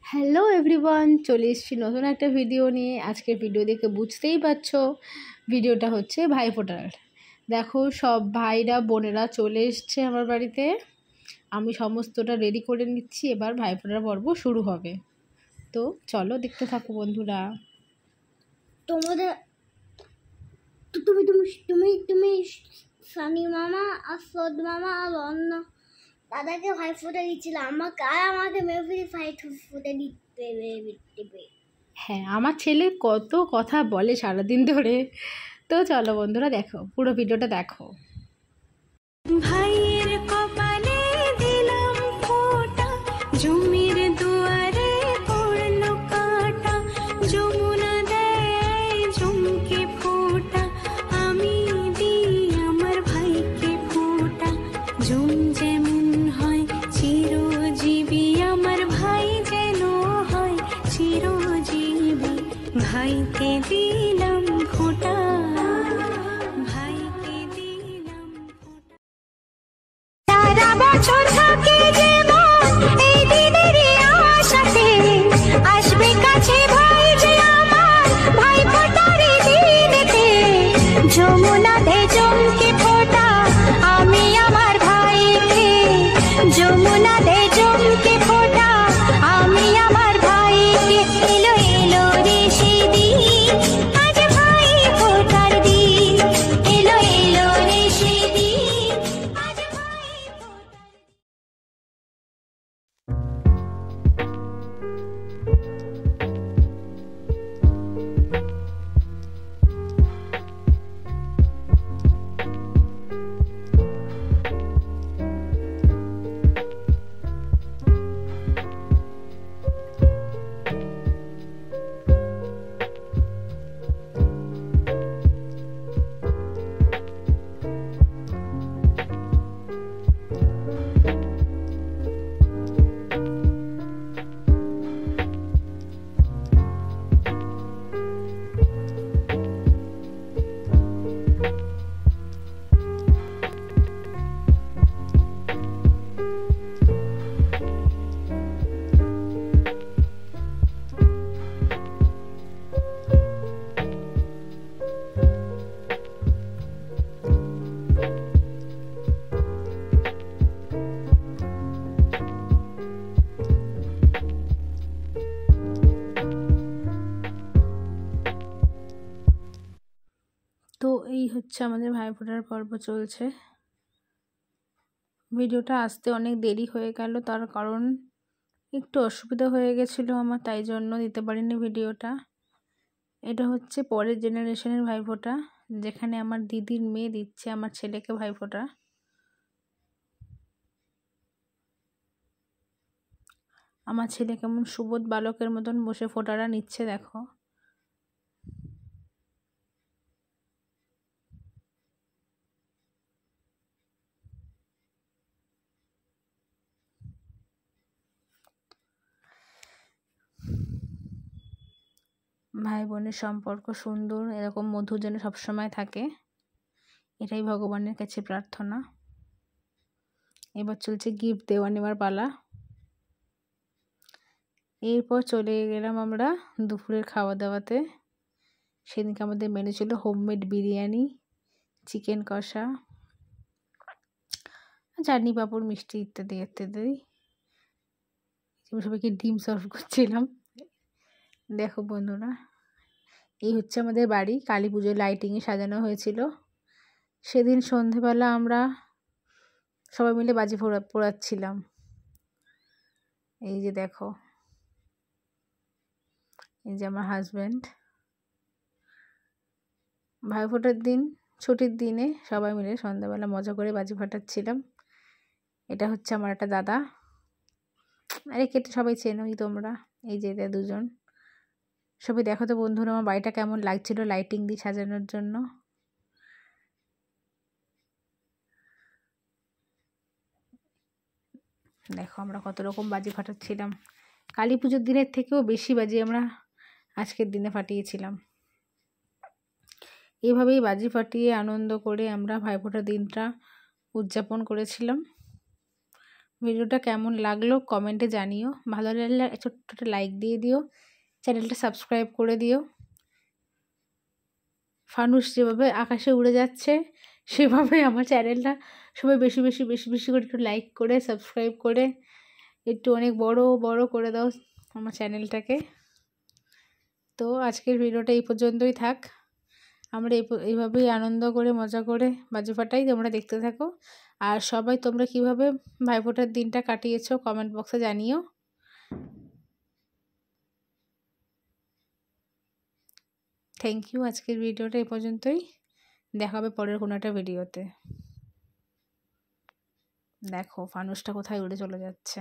Hello everyone, চলে এসেছি নতুন একটা ভিডিও নিয়ে। আজকের ভিডিও দেখে বুঝতেই পারছো ভিডিওটা হচ্ছে ভাইফোঁটার। দেখো, সব ভাইরা বোনেরা চলে এসছে আমার বাড়িতে। আমি সমস্তটা রেডি করে নিচ্ছি, এবার ভাইফোঁটার পর্ব শুরু হবে। তো চলো দেখতে থাকো বন্ধুরা। তোমাদের তুমি তুমি তুমি তুমি সানি মামা আর সদ মামা আর অন্য দাদাকে ভাইফোঁটা দিচ্ছিল, আমাকে মেয়ে ভাইফোঁটা দিতে দেবে। হ্যাঁ, আমার ছেলে কত কথা বলে সারাদিন ধরে। তো চলো বন্ধুরা, দেখো পুরো ভিডিওটা দেখো। ভাইয়ের কপালে দিলাম ফোঁটা, জমির দুয়ারে পড়লো কাঁটা, যমুনা দেয় জমকে ফোঁটা, আমি দিই আমার ভাইকে ফোঁটা। জম যেমন হয় চিরজীবী, আমার ভাই যেন হয় চিরজীবী, ভাইকে দিলাম ফোঁটা, ভাইকে দিলাম ফোঁটা। সারা বছর থাকে যেমন এই দিনেরই আশাতে, আসবে কাছে ভাই যে আমার ভাইফোঁটার দিনেতে। যমুনা দে জমকে ফোঁটা, আমি আমার ভাইকে, যমুনা দে জমকে ফোঁটা, আমি আমার ভাইকে। এলো এলো রে সেদিন, আজ ভাইফোঁটার দিন, এলো এলো রে সেদিন, আজ ভাইফোঁটার। তো এই হচ্ছে আমাদের ভাইফোঁটার পর্ব চলছে। ভিডিওটা আসতে অনেক দেরি হয়ে গেল, তার কারণ একটু অসুবিধা হয়ে গেছিলো আমার, তাই জন্য দিতে পারিনি ভিডিওটা। এটা হচ্ছে পরের জেনারেশনের ভাইফোঁটা, যেখানে আমার দিদির মেয়ে দিচ্ছে আমার ছেলেকে ভাইফোঁটা। আমার ছেলে কেমন সুবোধ বালকের মতন বসে ফোঁটাটা নিচ্ছে, দেখো। ভাই বোনের সম্পর্ক সুন্দর, এরকম মধুর যেন সবসময় থাকে, এটাই ভগবানের কাছে প্রার্থনা। এবার চলছে গিফট দেওয়া নেওয়ার পালা। এরপর চলে গেলাম আমরা দুপুরের খাওয়া দাওয়াতে। সেদিনকে আমাদের মেনু ছিল হোমমেড বিরিয়ানি, চিকেন কষা, চাটনি পাঁপড়, মিষ্টি ইত্যাদি ইত্যাদি। সবাইকে ডিম সার্ভ করছিলাম। দেখো বন্ধুরা, এই হচ্ছে আমাদের বাড়ি। কালী পুজোর লাইটিংয়ে সাজানো হয়েছিল। সেদিন সন্ধেবেলা আমরা সবাই মিলে বাজি পোড়াচ্ছিলাম। এই যে দেখো, এই যে আমার হাজব্যান্ড। ভাইফোঁটার দিন, ছুটির দিনে সবাই মিলে সন্ধ্যাবেলা মজা করে বাজি ফাটাচ্ছিলাম। এটা হচ্ছে আমার একটা দাদা, আরে কেটে সবাই চেনোই তোমরা। এই যে এদের দুজন। সবাই দেখো তো বন্ধুরা, আমার বাড়িটা কেমন লাগছিল লাইটিং দিয়ে সাজানোর জন্য। দেখো আমরা কত রকম বাজি ফাটাচ্ছিলাম। কালী পুজোর দিনের থেকেও বেশি বাজি আমরা আজকের দিনে ফাটিয়েছিলাম। এভাবেই বাজি ফাটিয়ে আনন্দ করে আমরা ভাইফোঁটার দিনটা উদযাপন করেছিলাম। ভিডিওটা কেমন লাগলো কমেন্টে জানিও, ভালো লাগলে ছোট্ট একটা লাইক দিয়ে দিও, চ্যানেলটা সাবস্ক্রাইব করে দিও। ফানুস যেভাবে আকাশে উড়ে যাচ্ছে সেভাবে আমার চ্যানেলটা সবাই বেশি বেশি বেশি বেশি করে একটু লাইক করে সাবস্ক্রাইব করে একটু অনেক বড় বড় করে দাও আমার চ্যানেলটাকে। তো আজকের ভিডিওটা এই পর্যন্তই থাক। আমরা এইভাবেই আনন্দ করে মজা করে বাজি ফাটাই, তোমরা দেখতে থাকো। আর সবাই তোমরা কিভাবে ভাইফোঁটার দিনটা কাটিয়েছো কমেন্ট বক্সে জানিও। Thank you. আজকের ভিডিওটা এই পর্যন্তই, দেখা হবে পরের কোনো একটা ভিডিওতে। দেখো ফানুসটা কোথায় উড়ে চলে যাচ্ছে।